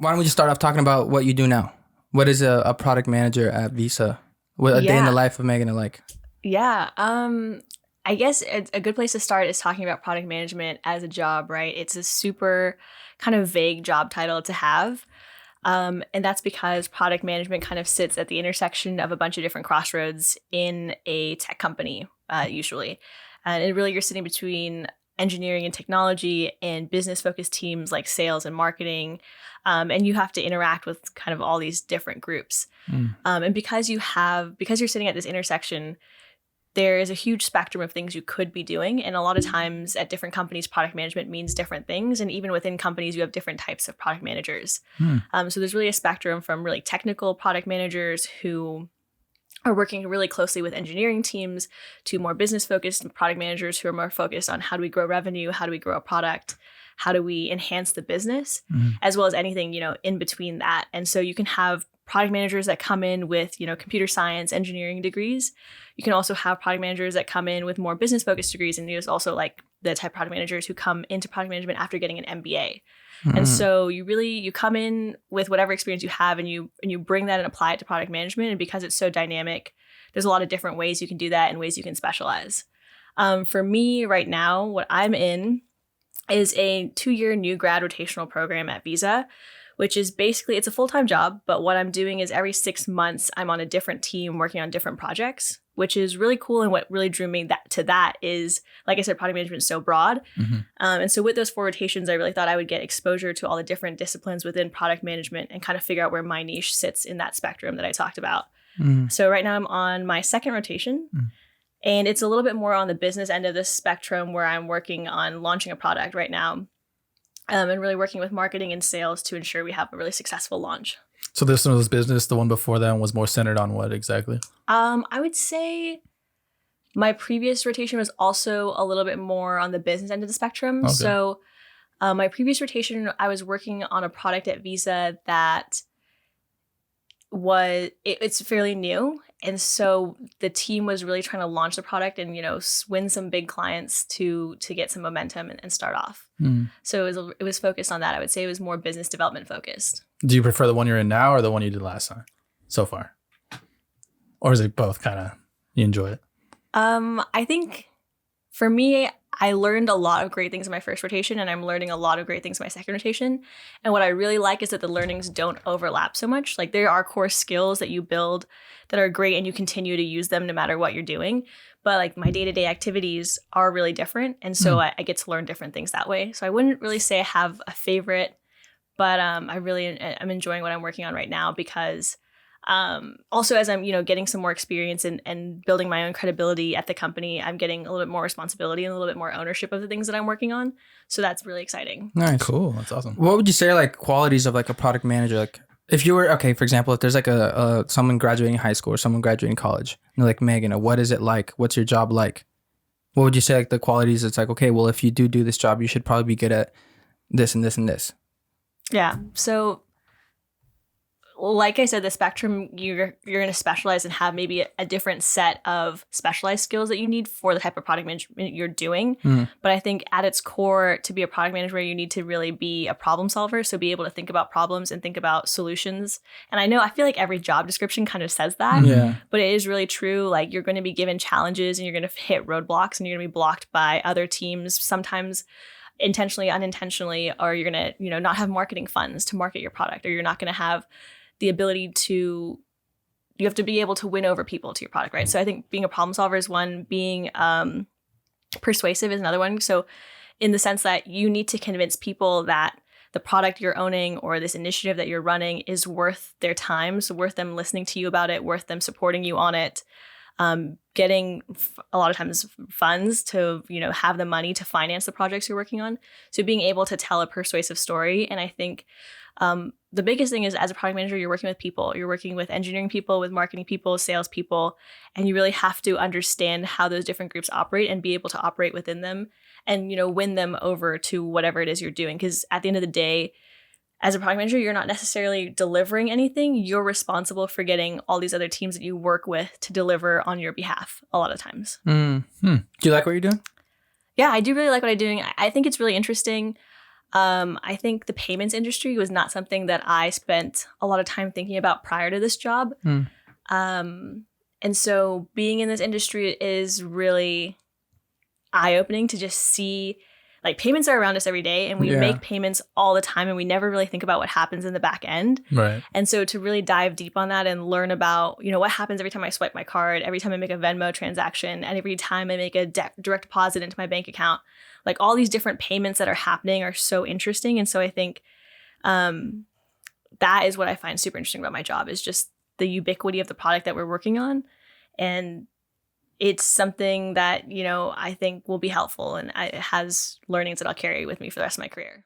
why don't we just start off talking about what you do now? What is a product manager at Visa? What a day in the life of Meghana like? Yeah. I guess a good place to start is talking about product management as a job, right? It's a super kind of vague job title to have. And that's because product management kind of sits at the intersection of a bunch of different crossroads in a tech company, usually. And really, you're sitting between engineering and technology and business-focused teams like sales and marketing. And you have to interact with kind of all these different groups. And because you're sitting at this intersection, there is a huge spectrum of things you could be doing. And a lot of times at different companies, product management means different things. And even within companies, you have different types of product managers. So there's really a spectrum from really technical product managers who are working really closely with engineering teams to more business-focused product managers who are more focused on how do we grow revenue, how do we grow a product, how do we enhance the business, as well as anything, in between that. And so you can have product managers that come in with, computer science, engineering degrees. You can also have product managers that come in with more business-focused degrees. And there's also like the type of product managers who come into product management after getting an MBA. And so you come in with whatever experience you have and you bring that and apply it to product management. And because it's so dynamic, there's a lot of different ways you can do that and ways you can specialize. For me right now, what I'm in is a 2-year new grad rotational program at Visa, which is basically, it's a full-time job, but what I'm doing is every 6 months, I'm on a different team working on different projects, which is really cool. And what really drew me to that is, like I said, product management is so broad. And so with those 4 rotations, I really thought I would get exposure to all the different disciplines within product management and kind of figure out where my niche sits in that spectrum that I talked about. So right now I'm on my 2nd rotation. And it's a little bit more on the business end of the spectrum where I'm working on launching a product right now. And really working with marketing and sales to ensure we have a really successful launch. So this one was business. The one before that was more centered on what exactly? I would say my previous rotation was also a little bit more on the business end of the spectrum. Okay. So my previous rotation, I was working on a product at Visa that it's fairly new. And so the team was really trying to launch the product and, win some big clients to get some momentum and start off. So it was focused on that. I would say it was more business development focused. Do you prefer the one you're in now or the one you did last time so far? Or is it both kind of, you enjoy it? I think for me, I learned a lot of great things in my first rotation and I'm learning a lot of great things in my second rotation. And what I really like is that the learnings don't overlap so much. Like there are core skills that you build that are great and you continue to use them no matter what you're doing. But like my day-to-day activities are really different. And so I get to learn different things that way. So I wouldn't really say I have a favorite, but I'm enjoying what I'm working on right now because also as I'm, getting some more experience and building my own credibility at the company, I'm getting a little bit more responsibility and a little bit more ownership of the things that I'm working on. So that's really exciting. Nice. Cool. That's awesome. What would you say are like qualities of like a product manager? Like if you were, okay, for example, if there's like someone graduating high school or someone graduating college, and they're like, Meghana, what is it like? What's your job like? What would you say like the qualities? It's like, okay, well, if you do this job, you should probably be good at this and this and this. Yeah. So like I said, the spectrum, you're going to specialize and have maybe a different set of specialized skills that you need for the type of product management you're doing. But I think at its core, to be a product manager, you need to really be a problem solver. So be able to think about problems and think about solutions. And I feel like every job description kind of says that, but it is really true. Like you're going to be given challenges and you're going to hit roadblocks and you're going to be blocked by other teams, sometimes intentionally, unintentionally, or you're going to, not have marketing funds to market your product, or you're not going to have the ability you have to be able to win over people to your product, right? So I think being a problem solver is one, being persuasive is another one. So in the sense that you need to convince people that the product you're owning or this initiative that you're running is worth their time, so worth them listening to you about it, worth them supporting you on it, getting a lot of times funds to, have the money to finance the projects you're working on. So being able to tell a persuasive story. And I think the biggest thing is as a product manager, you're working with people. You're working with engineering people, with marketing people, sales people, and you really have to understand how those different groups operate and be able to operate within them and, win them over to whatever it is you're doing. Because at the end of the day, as a product manager, you're not necessarily delivering anything. You're responsible for getting all these other teams that you work with to deliver on your behalf a lot of times. Do you like what you're doing? Yeah, I do really like what I'm doing. I think it's really interesting. I think the payments industry was not something that I spent a lot of time thinking about prior to this job. Mm. And so being in this industry is really eye-opening to just see, like, payments are around us every day, and we Yeah. make payments all the time, and we never really think about what happens in the back end. Right. And so to really dive deep on that and learn about, what happens every time I swipe my card, every time I make a Venmo transaction, and every time I make a direct deposit into my bank account, like, all these different payments that are happening are so interesting. And so I think that is what I find super interesting about my job, is just the ubiquity of the product that we're working on. And it's something that, I think will be helpful, and it has learnings that I'll carry with me for the rest of my career.